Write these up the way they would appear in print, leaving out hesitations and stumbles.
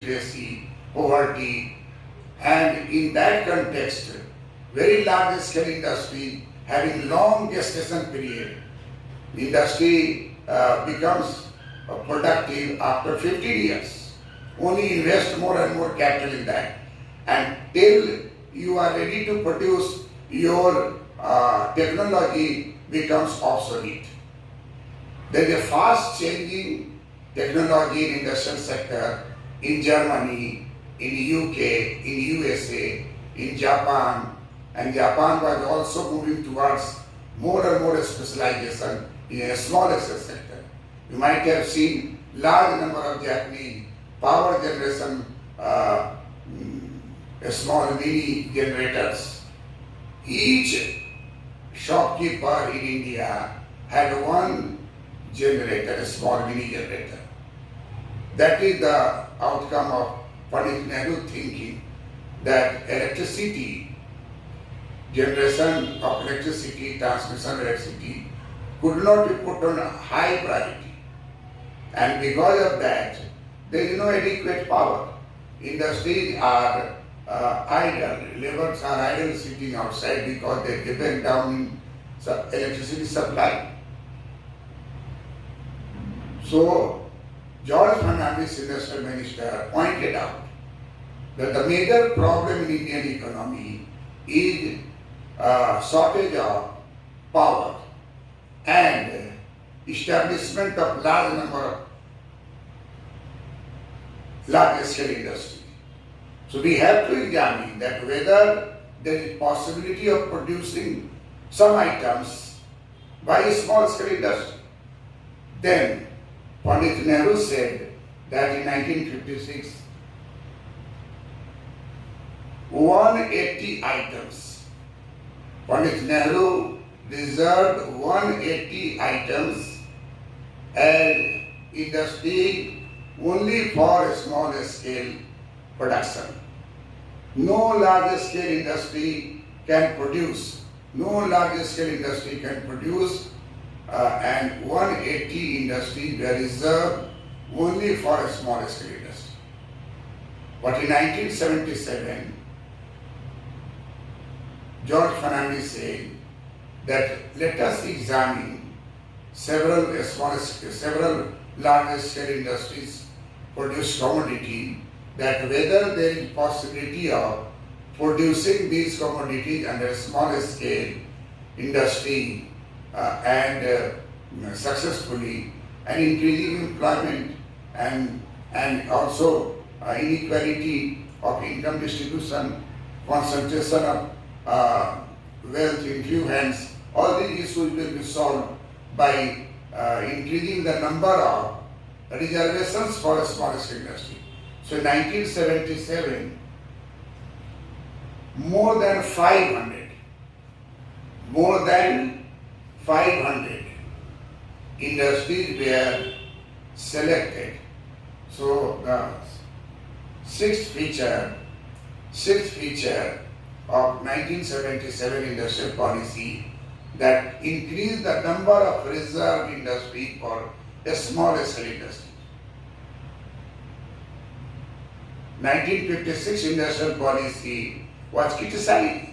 illiteracy, poverty, and in that context, very large scale industry having long gestation period. The industry becomes productive after 15 years. Only invest more and more capital in that. And till you are ready to produce, your technology becomes obsolete. There is a fast changing technology in industrial sector in Germany, in UK, in USA, in Japan, and Japan was also moving towards more and more specialization in a small scale sector. You might have seen large number of Japanese power generation, small mini generators. Each shopkeeper in India had one generator, a small mini generator. That is the outcome of Pandit Nehru thinking that electricity, generation of electricity, transmission of electricity could not be put on a high priority. And because of that, there is no adequate power. Industries are idle, laborers are idle sitting outside because they depend down in electricity supply. So, George Fernandes, industrial minister, pointed out that the major problem in Indian economy is shortage of power and establishment of large number of large scale industry. So we have to examine that whether there is possibility of producing some items by a small scale industry. Then Pandit Nehru said that in 1956, 180 items. Pandit Nehru reserved 180 items as industry only for a small scale production. No large scale industry can produce. No large scale industry can produce and 180 industries were reserved only for a small scale industry. But in 1977, George Fernandes said that let us examine several large scale industries produce commodity, that whether there is possibility of producing these commodities under a small scale industry and successfully, and increasing employment and also inequality of income distribution, concentration of wealth in few hands. All these issues will be solved by increasing the number of reservations for a small scale industry. So in 1977, more than 500 industries were selected. So the sixth feature of 1977 industrial policy that increased the number of reserve industry for a small scale industry. 1956 industrial policy was criticized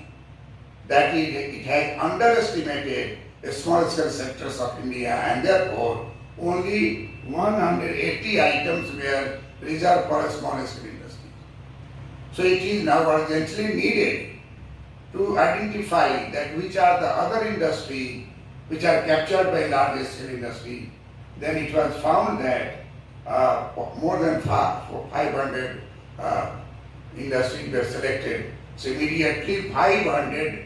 that it had underestimated the small scale sectors of India, and therefore only 180 items were reserved for a small scale industry. So it is now urgently needed to identify that which are the other industries which are captured by large scale industry. Then it was found that more than 500 industries were selected. So immediately 500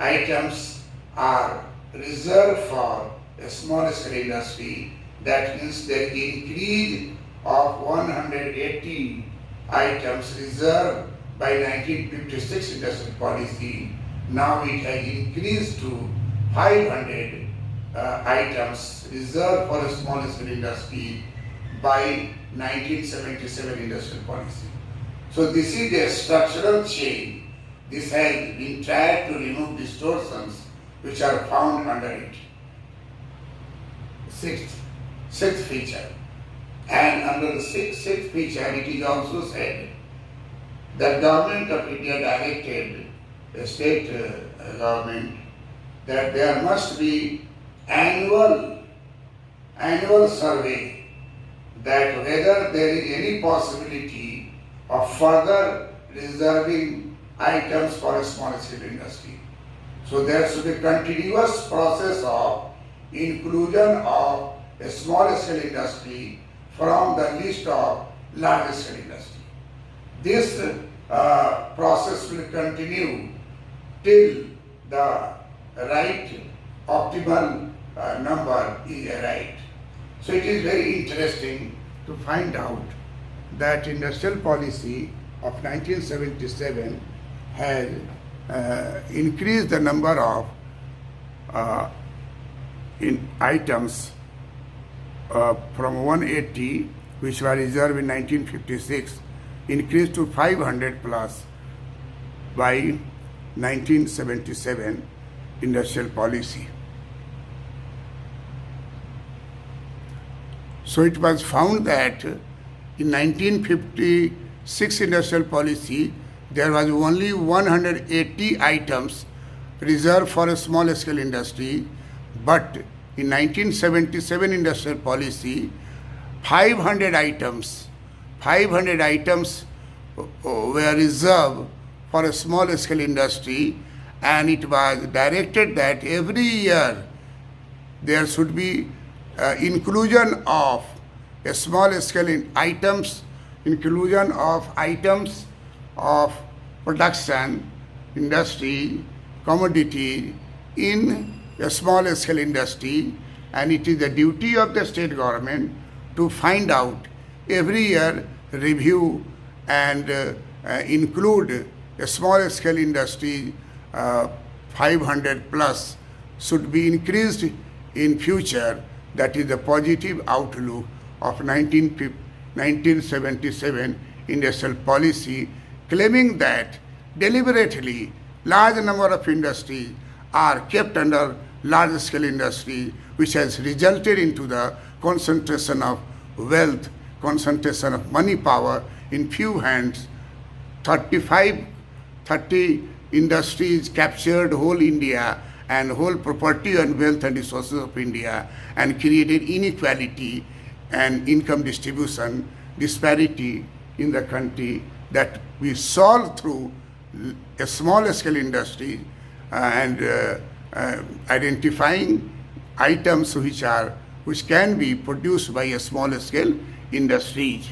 items are reserved for a small scale industry. That means there is an increase of 180 items reserved by 1956 industrial policy. Now it has increased to 500 items reserved for a small scale industry by 1977 industrial policy. So this is a structural change. This has been tried to remove distortions which are found under it. Sixth feature, And under the sixth feature, it is also said that Government of India directed the state government that there must be annual survey that whether there is any possibility of further reserving items for a small scale industry. So there should be continuous process of inclusion of a small scale industry from the list of large scale industry. This process will continue till the right optimal number is arrived. So it is very interesting to find out that industrial policy of 1977 has increased the number of items from 180, which were reserved in 1956, increased to 500 plus by 1977 industrial policy. So it was found that in 1956 industrial policy, there was only 180 items reserved for a small scale industry, but in 1977 industrial policy, 500 items were reserved for a small scale industry, and it was directed that every year there should be inclusion of a small scale items, inclusion of items of production, industry, commodity in a small scale industry, and it is the duty of the state government to find out every year, review and include a small scale industry. 500 plus should be increased in future. That is the positive outlook of 1977 industrial policy, claiming that deliberately large number of industries are kept under large scale industry, which has resulted into the concentration of wealth, concentration of money power in few hands. 30 industries captured whole India and whole property and wealth and resources of India, and created inequality and income distribution disparity in the country that we solve through a small scale industry and identifying items which can be produced by a small scale industry.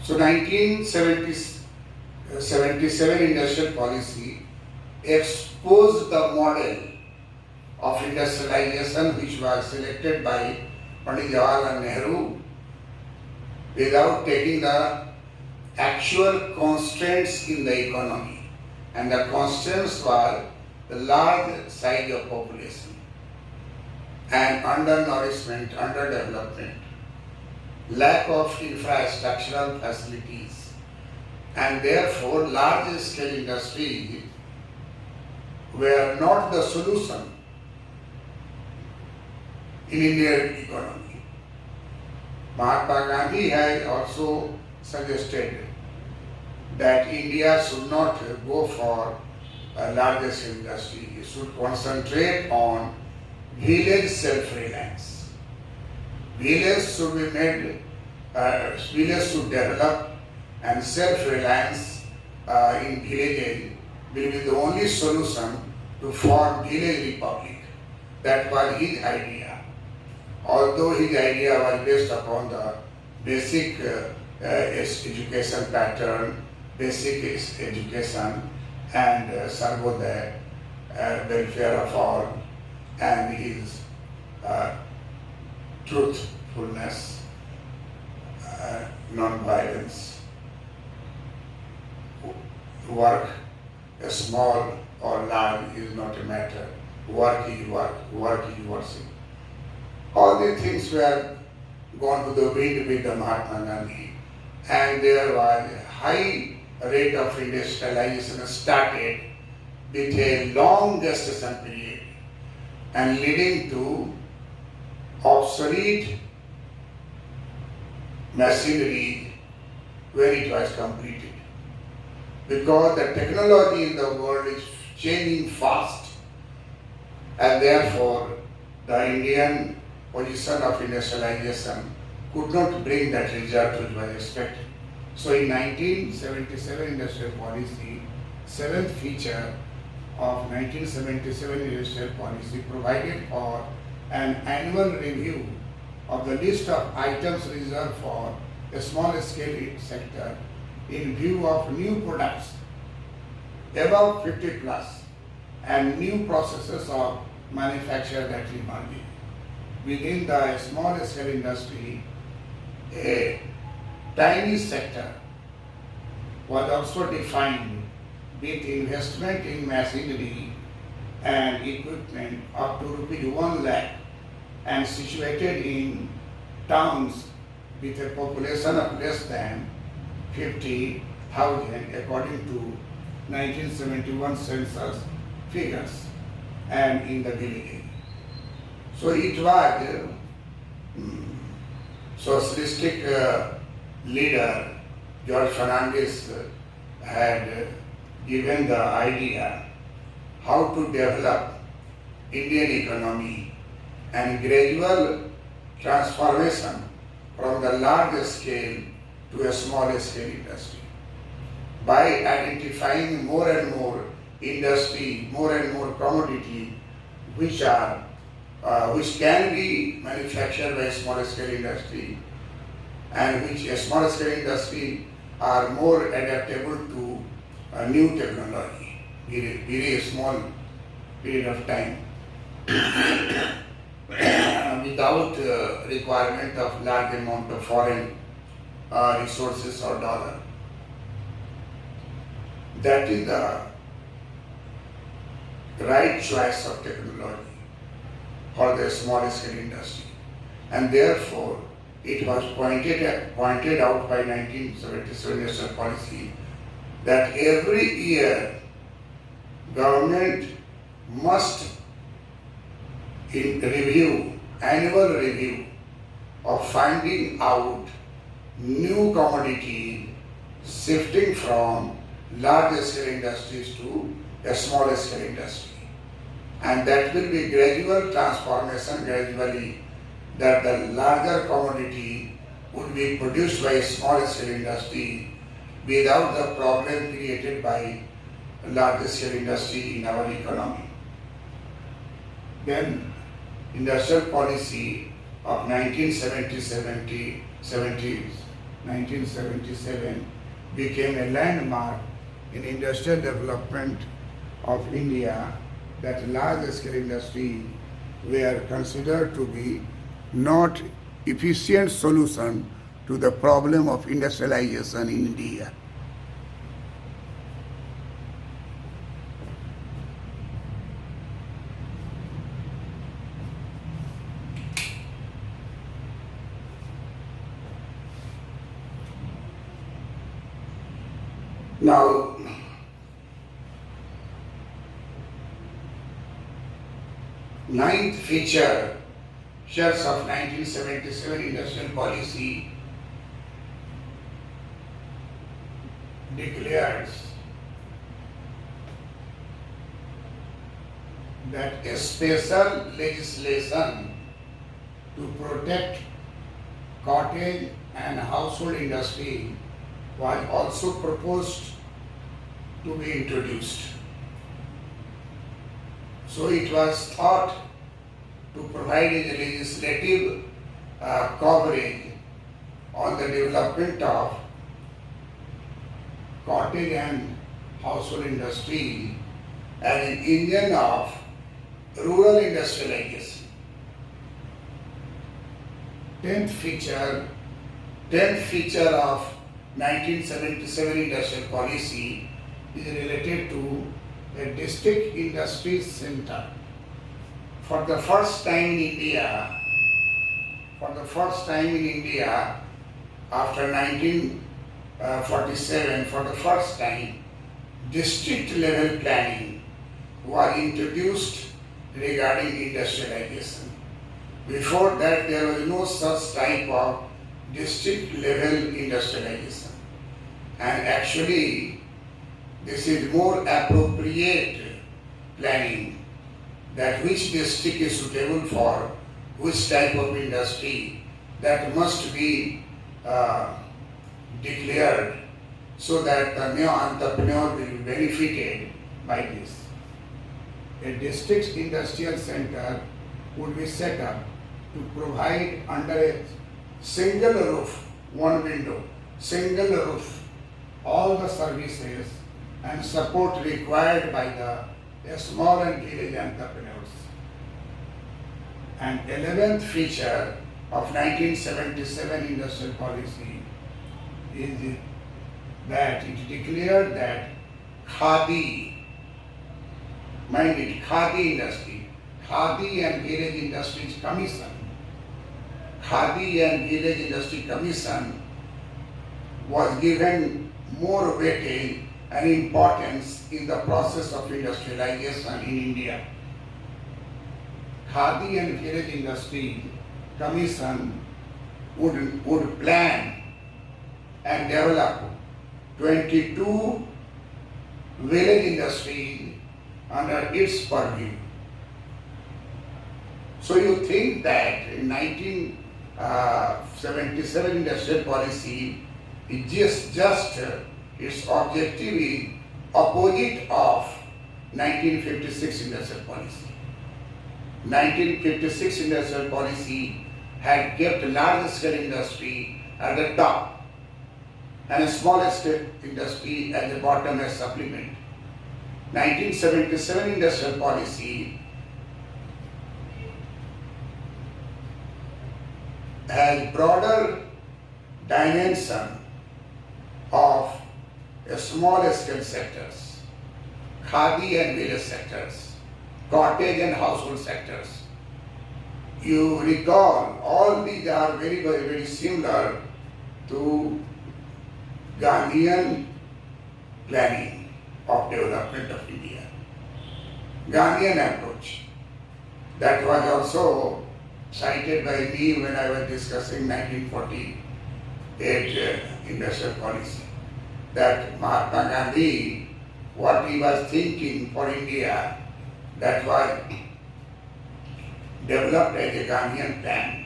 So 1977 industrial policy exposed the model of industrialization which was selected by Pandit Jawaharlal Nehru without taking the actual constraints in the economy. And the constraints were the large size of population and undernourishment, underdevelopment, lack of infrastructural facilities, and therefore large scale industries were not the solution in Indian economy. Mahatma Gandhi has also suggested that India should not go for a large scale industry. It should concentrate on village self-reliance. Villages should be made, villages should develop, and self-reliance in villages will be the only solution to form village republic. That was his idea. Although his idea was based upon the basic education pattern, basic education and Sarvodaya, welfare of all, and his truthfulness, non-violence, work, small or large is not a matter. Work is work, work is worship. All these things were gone to the wind with the Mahatma Gandhi, and there was high rate of industrialization started with a long gestation period and leading to obsolete machinery when it was completed. Because the technology in the world is changing fast, and therefore the Indian position of industrialization could not bring that result which was expected. So in 1977 industrial policy, seventh feature of 1977 industrial policy provided for an annual review of the list of items reserved for a small scale sector in view of new products above 50 plus and new processes of manufacture that emerging. Within the small scale industry, a tiny sector was also defined with investment in machinery and equipment up to rupees 1 lakh and situated in towns with a population of less than 50,000 according to 1971 census figures and in the village. So it was socialistic leader George Fernandez had given the idea how to develop Indian economy and gradual transformation from the large scale to a small scale industry. By identifying more and more industry, more and more commodity which can be manufactured by small scale industry, and which a small scale industry are more adaptable to new technology in a small period of time without requirement of large amount of foreign resources or dollar. That is the right choice of technology for the small scale industry, and therefore it was pointed out by 1977 national policy that every year government must annual review of finding out new commodity shifting from large scale industries to a smaller scale industry. And that will be gradual transformation gradually, that the larger commodity would be produced by a small scale industry without the problem created by large scale industry in our economy. Then industrial policy of 1977 became a landmark in industrial development of India, that large scale industry were considered to be not efficient solution to the problem of industrialization in India. Now, ninth features of 1977 industrial policy declares that a special legislation to protect cottage and household industry was also proposed to be introduced. So it was thought to provide a legislative coverage on the development of cottage and household industry as an engine of rural industrialization. Tenth feature of 1977 industrial policy is related to a district industry center. For the first time in India, after 1947, for the first time, district level planning was introduced regarding industrialization. Before that, there was no such type of district level industrialization. And actually, this is more appropriate planning, that which district is suitable for which type of industry, that must be declared, so that the new entrepreneur will be benefited by this. A district industrial center would be set up to provide under a single roof, one window, single roof, all the services and support required by the small and village entrepreneurs. And 11th feature of 1977 industrial policy is that it declared that Khadi, mind it, Khadi industry, Khadi and Village Industries Commission, Khadi and Village Industry Commission was given more weightage and importance in the process of industrialization in India. Khadi and Village Industry Commission would plan and develop 22 village industries under its purview. So you think that in 1977 industrial policy is just its objective is opposite of 1956 industrial policy. 1956 industrial policy had kept large scale industry at the top and a small scale industry at the bottom as supplement. 1977 industrial policy has broader dimension of small scale sectors, khadi and village sectors, cottage and household sectors. You recall all these are very similar to Gandhian planning of development of India. Gandhian approach. That was also cited by me when I was discussing 1948 industrial policy. That Mahatma Gandhi, what he was thinking for India, that was developed as a Gandhian plan.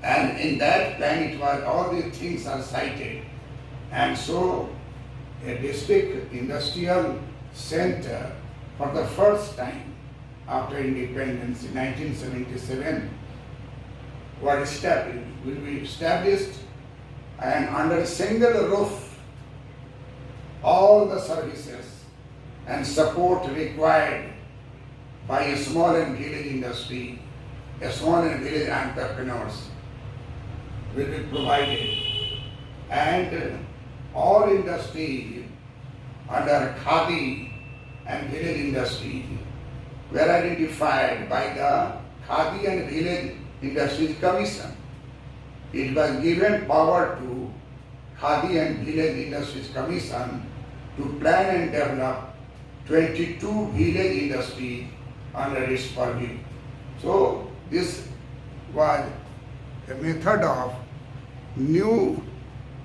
And in that plan it was all these things are cited. And so a district industrial center for the first time after independence in 1977 will be established, and under a single roof all the services and support required by a small and village industry, a small and village entrepreneurs will be provided, and all industry under khadi and village industry were identified by the Khadi and Village Industries Commission. It was given power to Khadi and Village Industries Commission to plan and develop 22 village industries under its purview. So this was a new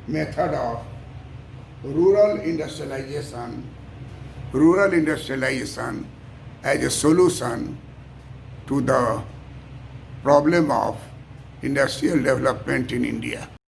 method of rural industrialization as a solution to the problem of industrial development in India.